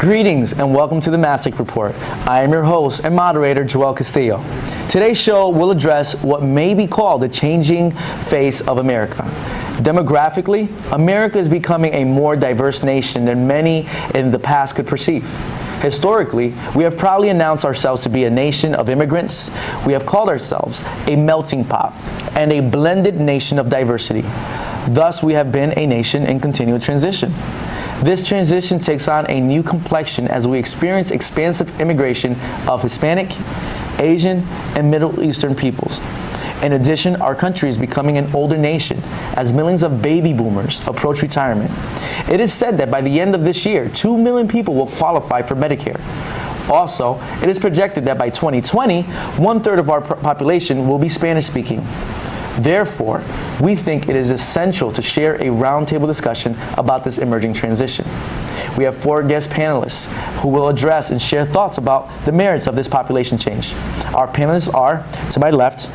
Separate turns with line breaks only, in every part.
Greetings and welcome to the Masuk Report. I am your host and moderator, Joel Castillo. Today's show will address what may be called the changing face of America. Demographically, America is becoming a more diverse nation than many in the past could perceive. Historically, we have proudly announced ourselves to be a nation of immigrants. We have called ourselves a melting pot and a blended nation of diversity. Thus, we have been a nation in continual transition. This transition takes on a new complexion as we experience expansive immigration of Hispanic, Asian, and Middle Eastern peoples. In addition, our country is becoming an older nation as millions of baby boomers approach retirement. It is said that by the end of this year, 2 million people will qualify for Medicare. Also, it is projected that by 2020, 1/3 of our population will be Spanish-speaking. Therefore, we think it is essential to share a roundtable discussion about this emerging transition. We have 4 guest panelists who will address and share thoughts about the merits of this population change. Our panelists are, to my left,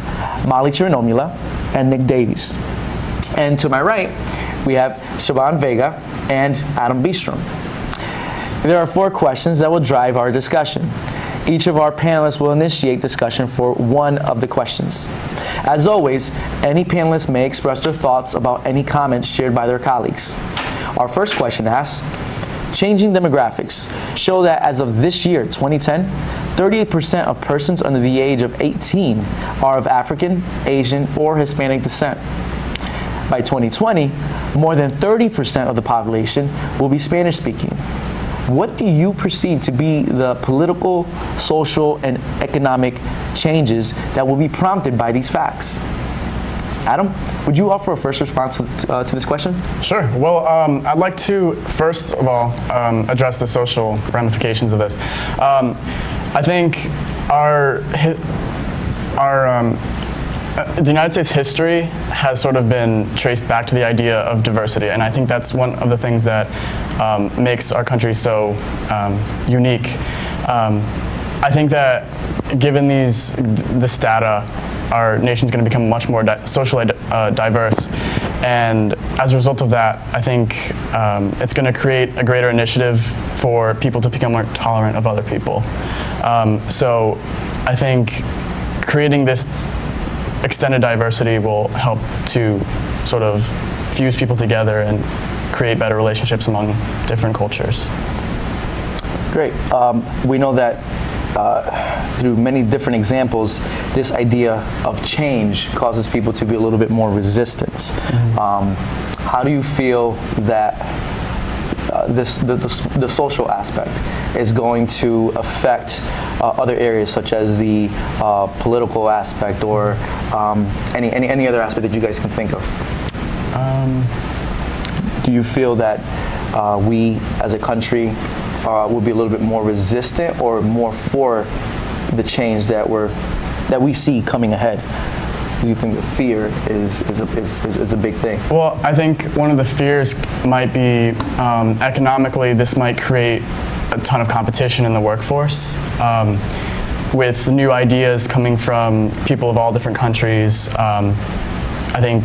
Molly Chirinomula and Nick Davies. And to my right, we have Shaban Vega and Adam Bistrom. There are 4 questions that will drive our discussion. Each of our panelists will initiate discussion for one of the questions. As always, any panelist may express their thoughts about any comments shared by their colleagues. Our first question asks, changing demographics show that as of this year, 2010, 38% of persons under the age of 18 are of African, Asian, or Hispanic descent. By 2020, more than 30% of the population will be Spanish-speaking. What do you perceive to be the political, social, and economic changes that will be prompted by these facts? Adam, would you offer a first response to this question?
Sure. Well, I'd like to, first of all, address the social ramifications of this. I think the United States history has sort of been traced back to the idea of diversity, and I think that's one of the things that makes our country so unique. I think that given this data, our nation's going to become much more socially diverse, and as a result of that, I think it's going to create a greater initiative for people to become more tolerant of other people. So I think creating this extended diversity will help to sort of fuse people together and create better relationships among different cultures.
Great. We know that through many different examples, this idea of change causes people to be a little bit more resistant. Mm-hmm. How do you feel that the social aspect is going to affect other areas, such as the political aspect, or any other aspect that you guys can think of? Do you feel that we, as a country, will be a little bit more resistant or more for the change that we see coming ahead? Do you think the fear is a big thing?
Well, I think one of the fears might be economically, this might create a ton of competition in the workforce. With new ideas coming from people of all different countries, I think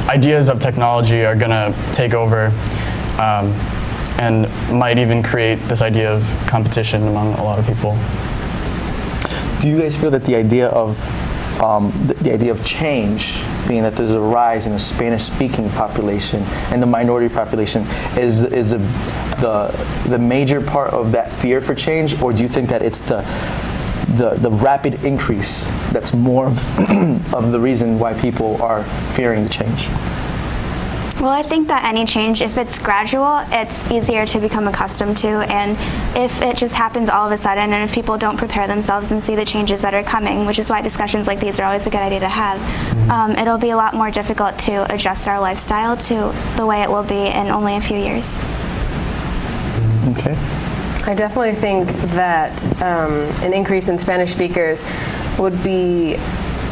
ideas of technology are going to take over and might even create this idea of competition among a lot of people.
Do you guys feel that the idea of change, being that there's a rise in the Spanish-speaking population and the minority population, is the major part of that fear for change, or do you think that it's the rapid increase that's more of the reason why people are fearing the change?
Well, I think that any change, if it's gradual, it's easier to become accustomed to, and if it just happens all of a sudden, and if people don't prepare themselves and see the changes that are coming, which is why discussions like these are always a good idea to have, it'll be a lot more difficult to adjust our lifestyle to the way it will be in only a few years.
Okay.
I definitely think that an increase in Spanish speakers would be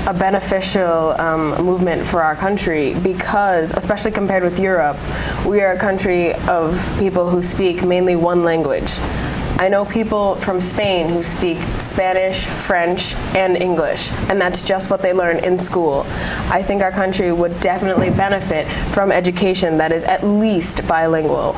a beneficial movement for our country, because, especially compared with Europe, we are a country of people who speak mainly one language. I know people from Spain who speak Spanish, French, and English, and that's just what they learn in school. I think our country would definitely benefit from education that is at least bilingual.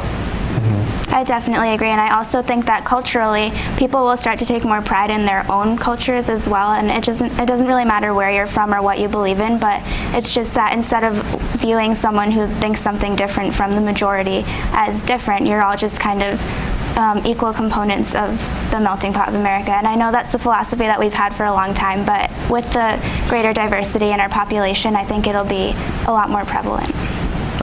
I definitely agree, and I also think that culturally, people will start to take more pride in their own cultures as well, and it doesn't really matter where you're from or what you believe in, but it's just that instead of viewing someone who thinks something different from the majority as different, you're all just kind of equal components of the melting pot of America. And I know that's the philosophy that we've had for a long time, but with the greater diversity in our population, I think it'll be a lot more prevalent.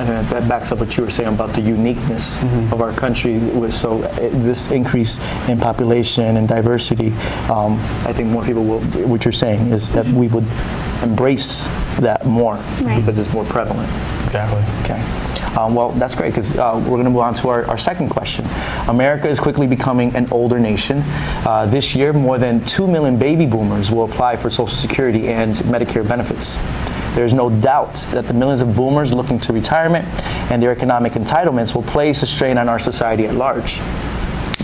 And that backs up what you were saying about the uniqueness of our country. This increase in population and diversity, I think more people will, what you're saying is that we would embrace that more because it's more prevalent.
Exactly.
Okay. Well, that's great, because we're going to move on to our second question. America is quickly becoming an older nation. This year, more than 2 million baby boomers will apply for Social Security and Medicare benefits. There's no doubt that the millions of boomers looking to retirement and their economic entitlements will place a strain on our society at large.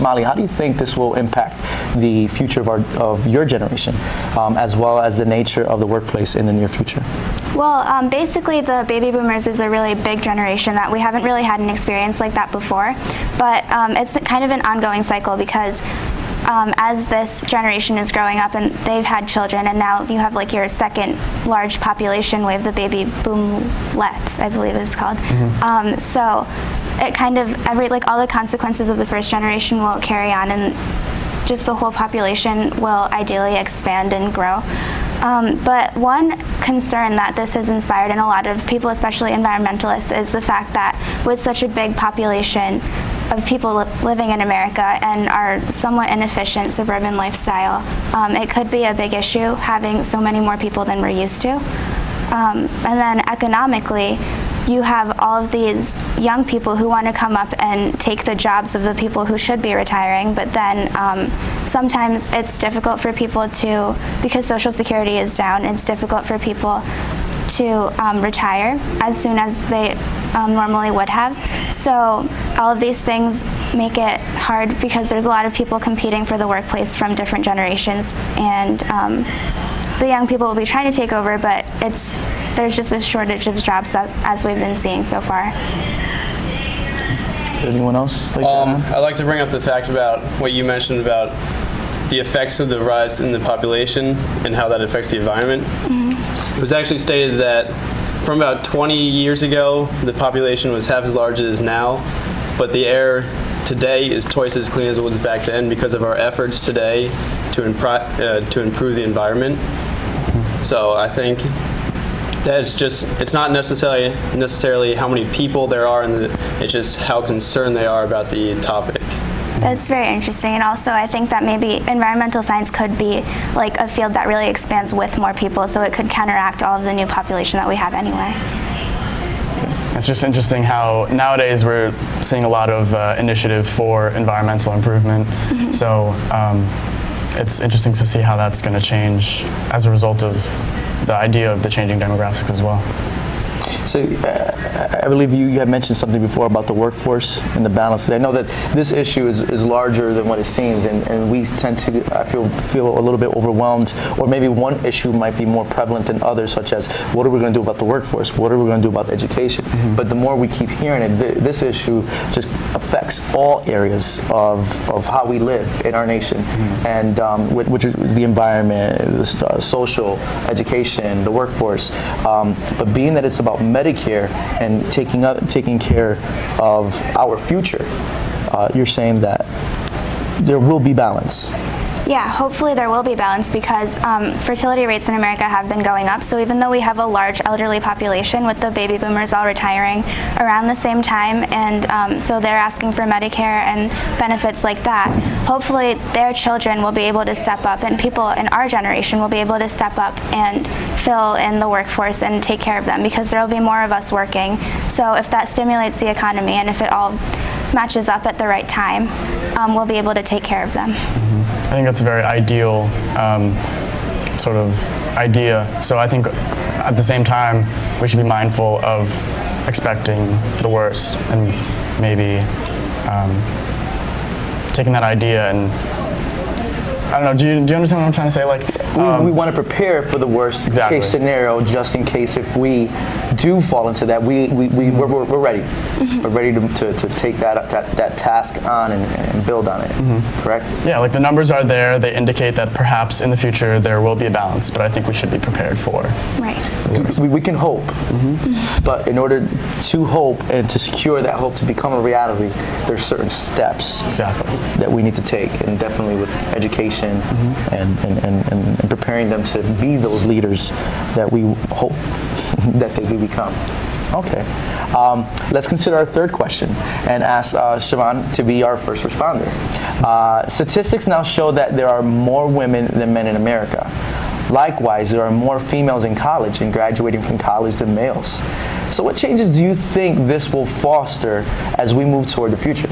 Molly, how do you think this will impact the future of your generation, as well as the nature of the workplace in the near future?
Well, basically the baby boomers is a really big generation that we haven't really had an experience like that before, but it's kind of an ongoing cycle because as this generation is growing up and they've had children, and now you have like your second large population wave, the baby boomlets, I believe it's called. So it kind of all the consequences of the first generation will carry on, and just the whole population will ideally expand and grow. But one concern that this has inspired in a lot of people, especially environmentalists, is the fact that with such a big population of people living in America and our somewhat inefficient suburban lifestyle, it could be a big issue having so many more people than we're used to. And then economically, you have all of these young people who want to come up and take the jobs of the people who should be retiring, but then sometimes it's difficult for people to, because Social Security is down, it's difficult for people to retire as soon as they normally would have. So all of these things make it hard because there's a lot of people competing for the workplace from different generations, and the young people will be trying to take over, but there's just a shortage of jobs as we've been seeing so far.
Anyone else like to add?
I'd like to bring up the fact about what you mentioned about the effects of the rise in the population and how that affects the environment. It was actually stated that from about 20 years ago, the population was half as large as it is now, but the air today is twice as clean as it was back then because of our efforts today to improve the environment. So I think that it's not necessarily how many people there are, it's just how concerned they are about the topic.
That's very interesting, and also I think that maybe environmental science could be like a field that really expands with more people, so it could counteract all of the new population that we have anyway.
It's just interesting how nowadays we're seeing a lot of initiative for environmental improvement. So it's interesting to see how that's going to change as a result of the idea of the changing demographics as well.
So I believe you had mentioned something before about the workforce and the balance. I know that this issue is larger than what it seems, and we tend to, I feel a little bit overwhelmed, or maybe one issue might be more prevalent than others, such as what are we going to do about the workforce? What are we going to do about education? But the more we keep hearing it, this issue just affects all areas of how we live in our nation, and which is the environment, the social, education, the workforce. But being that it's about Medicare and taking care of our future, you're saying that there will be balance.
Yeah, hopefully there will be balance because fertility rates in America have been going up. So even though we have a large elderly population with the baby boomers all retiring around the same time, and so they're asking for Medicare and benefits like that, hopefully their children will be able to step up, and people in our generation will be able to step up and fill in the workforce and take care of them, because there will be more of us working. So if that stimulates the economy, and if it all matches up at the right time, we'll be able to take care of them.
I think that's a very ideal sort of idea. So I think at the same time, we should be mindful of expecting the worst and maybe taking that idea and I don't know. Do you understand what I'm trying to say? Like,
we want to prepare for the worst
Exactly.
case scenario, just in case if we do fall into that, we're ready. We're ready to take that task on and build on it. Correct?
yeah, like the numbers are there. They indicate that perhaps in the future there will be a balance, but I think we should be prepared for.
Right.
We can hope, but in order to hope and to secure that hope to become a reality, there's certain steps
Exactly.
that we need to take, and definitely with education and preparing them to be those leaders that we hope that they do become. Okay. Let's consider our third question and ask Siobhan to be our first responder. Statistics now show that there are more women than men in America. Likewise, there are more females in college and graduating from college than males. So what changes do you think this will foster as we move toward the future?